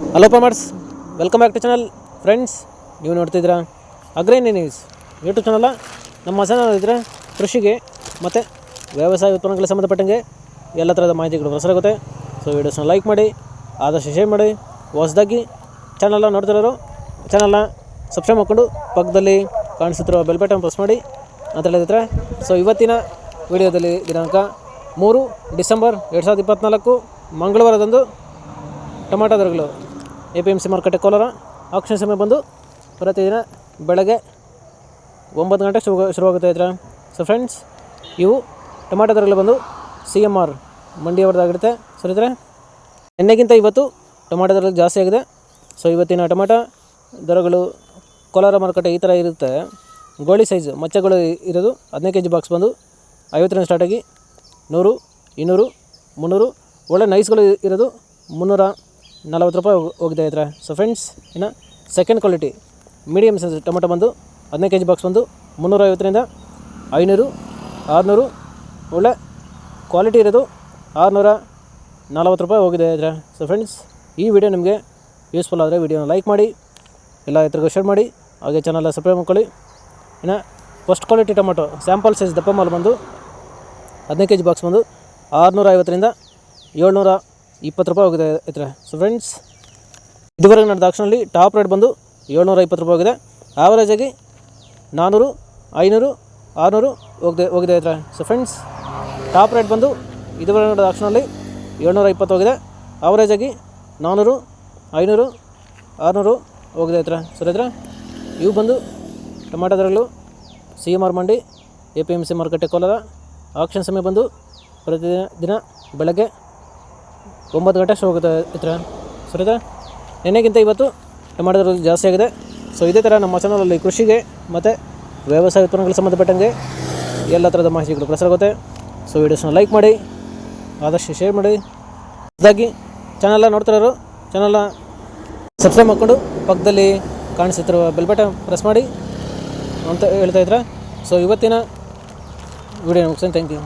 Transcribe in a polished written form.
Hello farmers, welcome back to channel. Friends, ನೀವು ನೋಡ್ತಿದ್ದೀರಾ ಅಗ್ರೇನಿ ನ್ಯೂಸ್ ಯೂಟ್ಯೂಬ್ ಚಾನಲ್. ನಮ್ಮ ಚಾನಲ್ ಇದ್ದರೆ ಕೃಷಿಗೆ ಮತ್ತು ವ್ಯವಸಾಯ ಉತ್ಪನ್ನಗಳಿಗೆ ಸಂಬಂಧಪಟ್ಟಂಗೆ ಎಲ್ಲ ಥರದ ಮಾಹಿತಿಗಳು ಪ್ರಸಾರಾಗುತ್ತೆ. ಸೊ ವೀಡಿಯೋಸ್ನ ಲೈಕ್ ಮಾಡಿ, ಆದಷ್ಟು ಶೇರ್ ಮಾಡಿ. ಹೊಸದಾಗಿ ಚಾನಲ್ನ ನೋಡ್ತಿರೋರು ಚಾನಲ್ನ ಸಬ್ಸ್ಕ್ರೈಬ್ ಮಾಡಿಕೊಂಡು ಪಕ್ಕದಲ್ಲಿ ಕಾಣಿಸುತ್ತಿರುವ ಬೆಲ್ ಬಟನ್ ಪ್ರೆಸ್ ಮಾಡಿ ಅಂತ ಹೇಳಿದ್ರೆ. ಸೊ ಇವತ್ತಿನ ವಿಡಿಯೋದಲ್ಲಿ ದಿನಾಂಕ 3 ಡಿಸೆಂಬರ್ 2024 ಮಂಗಳವಾರದಂದು ಟೊಮಾಟೊ ದರಗಳು APMC ಮಾರುಕಟ್ಟೆ ಕೋಲಾರ ಆಕ್ಷನ್ ಸಮಯ ಬಂದು ಪ್ರತಿದಿನ ಬೆಳಗ್ಗೆ 9 ಗಂಟೆಗೆ ಶುರುವಾಗುತ್ತೆ ಇದ್ರೆ. ಸೊ ಫ್ರೆಂಡ್ಸ್, ಇವು ಟೊಮಾಟೊ ದರಗಳು ಬಂದು CMR ಮಂಡಿಯವರದಾಗಿರುತ್ತೆ. ಸರಿ ಇದ್ರೆ ಎಣ್ಣೆಗಿಂತ ಇವತ್ತು ಟೊಮಾಟೊ ದರಗಳು ಜಾಸ್ತಿ ಆಗಿದೆ. ಸೊ ಇವತ್ತಿನ ಟೊಮಾಟೊ ದರಗಳು ಕೋಲಾರ ಮಾರುಕಟ್ಟೆ ಈ ಥರ ಇರುತ್ತೆ. ಗೋಳಿ ಸೈಜ್ ಮಚ್ಚೆಗಳು ಇರೋದು 15 kg ಬಾಕ್ಸ್ ಬಂದು 50 ಸ್ಟಾರ್ಟಾಗಿ 100, 200, 300. ಒಳ್ಳೆ ನೈಸ್ಗಳು ಇರೋದು 340 ರೂಪಾಯಿ ಹೋಗಿದೆ ಇದ್ರೆ. ಸೊ ಫ್ರೆಂಡ್ಸ್, ಇನ್ನು second quality medium size tomato ಬಂದು 15 kg ಬಾಕ್ಸ್ ಬಂದು 350ರಿಂದ 500, 600. ಒಳ್ಳೆ ಕ್ವಾಲಿಟಿ ಇರೋದು 640 ರೂಪಾಯಿ ಹೋಗಿದೆ ಇದ್ರೆ. ಸೊ ಫ್ರೆಂಡ್ಸ್, ಈ ವಿಡಿಯೋ ನಿಮಗೆ ಯೂಸ್ಫುಲ್ ಆದರೆ ವಿಡಿಯೋನ ಲೈಕ್ ಮಾಡಿ, ಎಲ್ಲ ರೈತರಿಗೂ ಶೇರ್ ಮಾಡಿ, ಹಾಗೆ ಚಾನಲ್ನ ಸಬ್ಸ್ಕ್ರೈಬ್ ಮಾಡ್ಕೊಳ್ಳಿ. ಇನ್ನು first quality tomato sample size ದಪ್ಪ ಮಾಲ್ ಬಂದು 15 kg ಬಾಕ್ಸ್ ಬಂದು 650ರಿಂದ 720 ರೂಪಾಯಿ ಹೋಗಿದೆ ಇದ್ರೆ. ಸೊ ಫ್ರೆಂಡ್ಸ್, ಇದುವರೆಗೆ ನಡೆದ ಆಕ್ಷನಲ್ಲಿ ಟಾಪ್ ರೇಟ್ ಬಂದು 720 ರೂಪಾಯಿ ಹೋಗಿದೆ. ಆವರೇಜಾಗಿ 400, 500, 600 ಹೋಗಿದೆ ಇದ್ರೆ. ಸೊ ಫ್ರೆಂಡ್ಸ್, ಟಾಪ್ ರೇಟ್ ಬಂದು ಇದುವರೆಗೆ ನಡೆದ ಆಕ್ಷನಲ್ಲಿ 720 ಹೋಗಿದೆ. ಆವರೇಜಾಗಿ 400, 500, 600 ಹೋಗಿದೆ ಇದ್ರೆ. ಸರಿ ಇದ್ರೆ ಇವು ಬಂದು ಟೊಮಾಟೊ ದರಗಳು CMR ಮಂಡಿ APMC ಮಾರುಕಟ್ಟೆ ಕೋಲಾರ ಆಕ್ಷನ್ ಸಮಯ ಬಂದು ಪ್ರತಿದಿನ ಬೆಳಗ್ಗೆ 9 ಗಂಟೆ ಶುರು ಹೋಗುತ್ತೆ ಇದ್ರೆ. ಸರಿ ಇದೆ, ನೆನ್ನೆಗಿಂತ ಇವತ್ತು ಟೊಮಾಟೊ ದರಗಳು ಜಾಸ್ತಿ ಆಗಿದೆ. ಸೊ ಇದೇ ಥರ ನಮ್ಮ ಚಾನಲಲ್ಲಿ ಕೃಷಿಗೆ ಮತ್ತು ವ್ಯವಸಾಯ ಉತ್ಪನ್ನಗಳಿಗೆ ಸಂಬಂಧಪಟ್ಟಂಗೆ ಎಲ್ಲ ಥರದ ಮಾಹಿತಿಗಳು ಪ್ರಸಾರಾಗುತ್ತೆ. ಸೊ ವೀಡಿಯೋಸ್ನ ಲೈಕ್ ಮಾಡಿ, ಆದಷ್ಟು ಶೇರ್ ಮಾಡಿ. ಅದಾಗಿ ಚಾನಲ್ನ ನೋಡ್ತಿರೋರು ಚಾನಲ್ನ ಸಬ್ಸ್ಕ್ರೈಬ್ ಮಾಡಿಕೊಂಡು ಪಕ್ಕದಲ್ಲಿ ಕಾಣಿಸುತ್ತಿರುವ ಬೆಲ್ ಬಟನ್ ಪ್ರೆಸ್ ಮಾಡಿ ಅಂತ ಹೇಳ್ತಾಯಿದ್ರೆ. ಸೊ ಇವತ್ತಿನ ವಿಡಿಯೋ ಮುಗಿಸ್ತೀನಿ. Thank you.